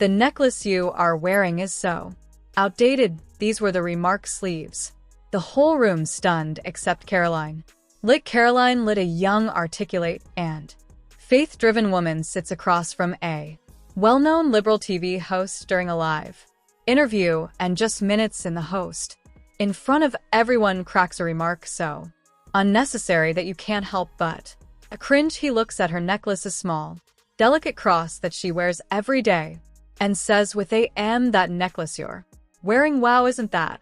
The necklace you are wearing is so outdated. These were the remark sleeves. The whole room stunned except Karoline. Karoline lit, a young, articulate, and faith-driven woman sits across from a well-known liberal TV host during a live interview, and just minutes in, the host, in front of everyone, cracks a remark so unnecessary that you can't help but cringe. He looks at her necklace, a small, delicate cross that she wears every day, and says with that necklace you're wearing, wow, isn't that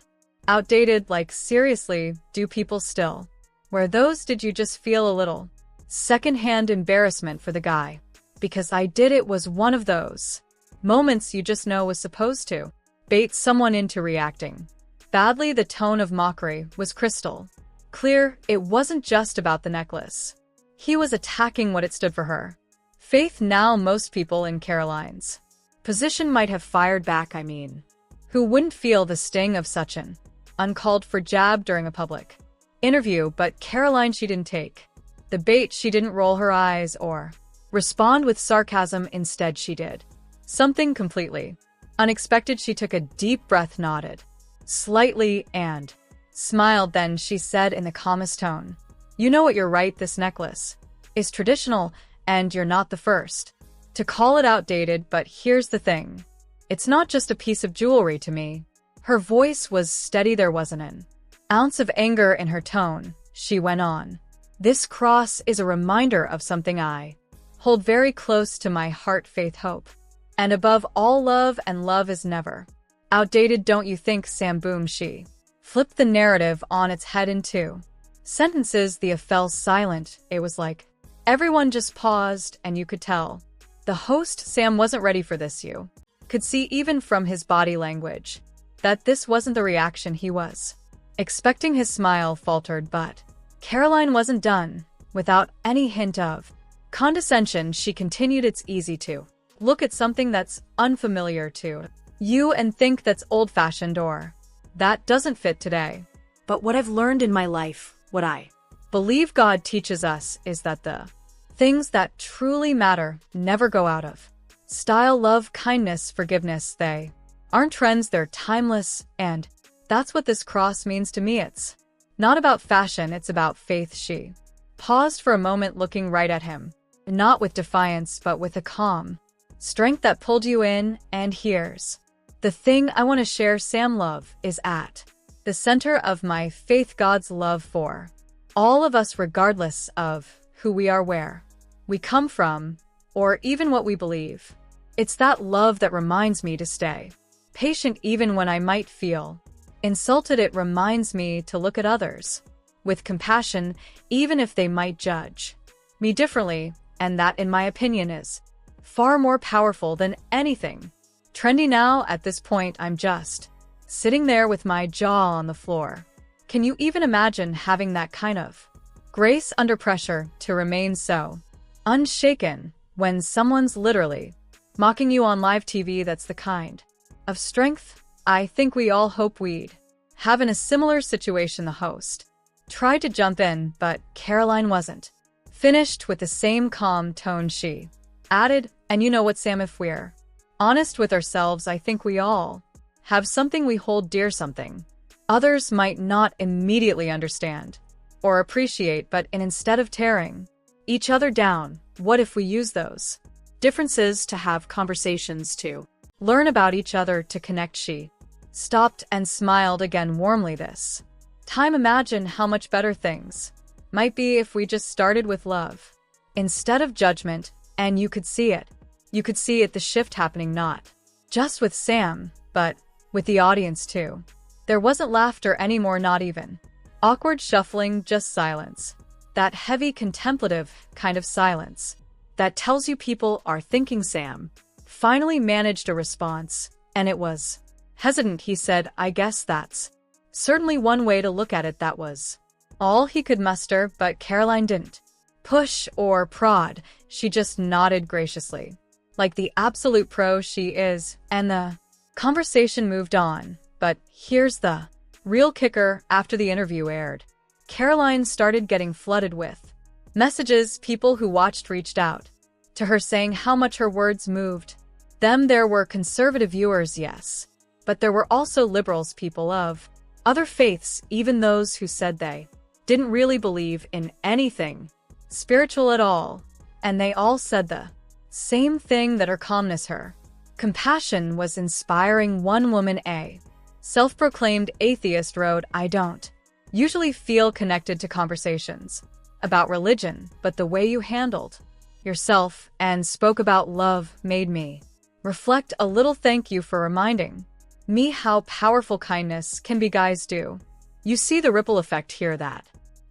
outdated? Like, seriously, do people still wear those? Did you just feel a little secondhand embarrassment for the guy? Because I did. It was one of those moments you just know was supposed to bait someone into reacting badly. The tone of mockery was crystal clear. It wasn't just about the necklace. He was attacking what it stood for: her faith. Now, most people in Karoline's position might have fired back. I mean, who wouldn't feel the sting of such an uncalled for jab during a public interview? But Karoline, she didn't take the bait. She didn't roll her eyes or respond with sarcasm. Instead, she did something completely unexpected. She took a deep breath, nodded slightly, and smiled. Then she said in the calmest tone, "You know what, you're right. This necklace is traditional, and you're not the first to call it outdated. But here's the thing. It's not just a piece of jewelry to me." Her voice was steady. There wasn't an ounce of anger in her tone. She went on, "This cross is a reminder of something I hold very close to my heart: faith, hope, and above all, love. And love is never outdated, don't you think, Sam?" Boom. She flipped the narrative on its head in 2 sentences. The fell silent. It was like everyone just paused, and you could tell the host, Sam, wasn't ready for this. You could see, even from his body language, that this wasn't the reaction he was expecting. His smile faltered, but Karoline wasn't done. Without any hint of condescension, she continued, "It's easy to look at something that's unfamiliar to you and think that's old-fashioned or that doesn't fit today. But what I've learned in my life, what I believe God teaches us, is that the things that truly matter never go out of style: love, kindness, forgiveness. They aren't trends, they're timeless. And that's what this cross means to me. It's not about fashion, it's about faith." She paused for a moment, looking right at him, not with defiance, but with a calm strength that pulled you in. "And here's the thing I want to share, Sam. Love is at the center of my faith. God's love for all of us, regardless of who we are, where we come from, or even what we believe. It's that love that reminds me to stay patient even when I might feel insulted. It reminds me to look at others with compassion, even if they might judge me differently. And that, in my opinion, is far more powerful than anything trendy now." At this point, I'm just sitting there with my jaw on the floor. Can you even imagine having that kind of grace under pressure, to remain so unshaken when someone's literally mocking you on live TV? That's the kind of strength I think we all hope we'd have in a similar situation. The host tried to jump in, but Karoline wasn't finished. With the same calm tone, she added, "And you know what, Sam, if we're honest with ourselves, I think we all have something we hold dear, something others might not immediately understand or appreciate, but instead of tearing each other down, what if we use those differences to have conversations, to learn about each other, to connect?" She stopped and smiled again, warmly. This time, imagine how much better things might be if we just started with love instead of judgment. And you could see it. You could see it, the shift happening, not just with Sam, but with the audience too. There wasn't laughter anymore, not even awkward shuffling, just silence. That heavy, contemplative kind of silence that tells you people are thinking. Sam finally managed a response, and it was hesitant. He said, "I guess that's certainly one way to look at it." That was all he could muster, but Karoline didn't push or prod. She just nodded graciously, like the absolute pro she is, and the conversation moved on. But here's the real kicker. After the interview aired, Karoline started getting flooded with messages. People who watched reached out to her saying how much her words moved There were conservative viewers, yes. But there were also liberals, people of other faiths, even those who said they didn't really believe in anything spiritual at all. And they all said the same thing, that her calmness, her compassion was inspiring. One woman, a self-proclaimed atheist, wrote, "I don't usually feel connected to conversations about religion, but the way you handled yourself and spoke about love made me reflect a little. Thank you for reminding me how powerful kindness can be, guys. Do you see the ripple effect here? That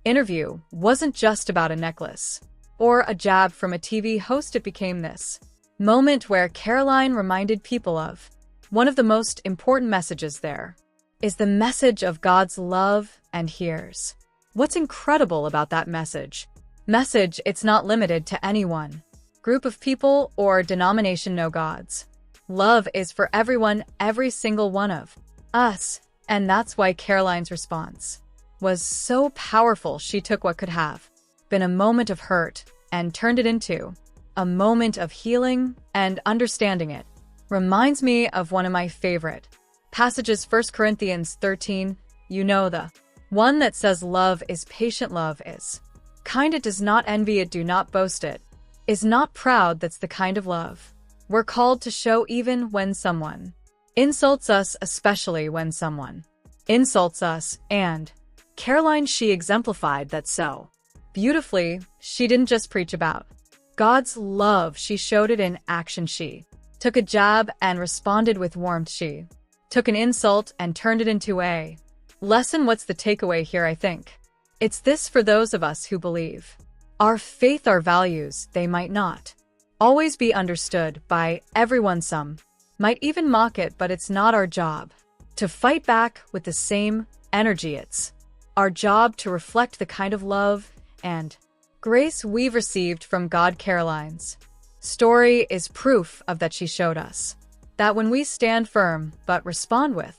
interview wasn't just about a necklace or a jab from a TV host. It became this moment where Karoline reminded people of one of the most important messages there is the message of God's love. And here's what's incredible about that message. It's not limited to any one group of people or denomination. No, God's love is for everyone, every single one of us. And that's why Karoline's response was so powerful. She took what could have been a moment of hurt and turned it into a moment of healing and understanding. It reminds me of one of my favorite passages, 1 Corinthians 13, you know, the one that says, "Love is patient, love is kind, it does not envy, it do not boast, it is not proud." That's the kind of love we're called to show even when someone insults us, especially when someone insults us. And Karoline, she exemplified that so beautifully. She didn't just preach about God's love, she showed it in action. She took a jab and responded with warmth. She took an insult and turned it into a lesson. What's the takeaway here? I think it's this: for those of us who believe our faith, our values, they might not always be understood by everyone. Some might even mock it, but it's not our job to fight back with the same energy. It's our job to reflect the kind of love and grace we've received from God. Karoline's story is proof of that. She showed us that when we stand firm but respond with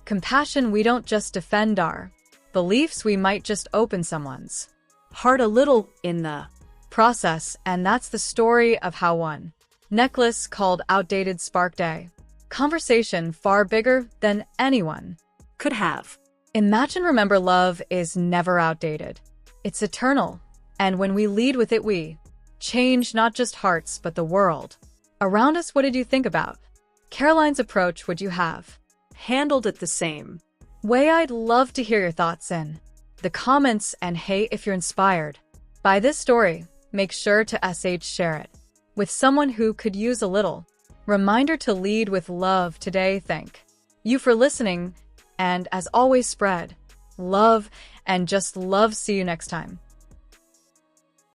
compassion, we don't just defend our beliefs, we might just open someone's heart a little in the process. And that's the story of how one necklace called outdated sparked a conversation far bigger than anyone could have imagined. Remember, love is never outdated. It's eternal. And when we lead with it, we change not just hearts, but the world around us. What did you think about Karoline's approach? Would you have handled it the same way? I'd love to hear your thoughts in the comments. And hey, if you're inspired by this story, make sure to share it with someone who could use a little reminder to lead with love today. Thank you for listening. And as always, spread love and just love. See you next time.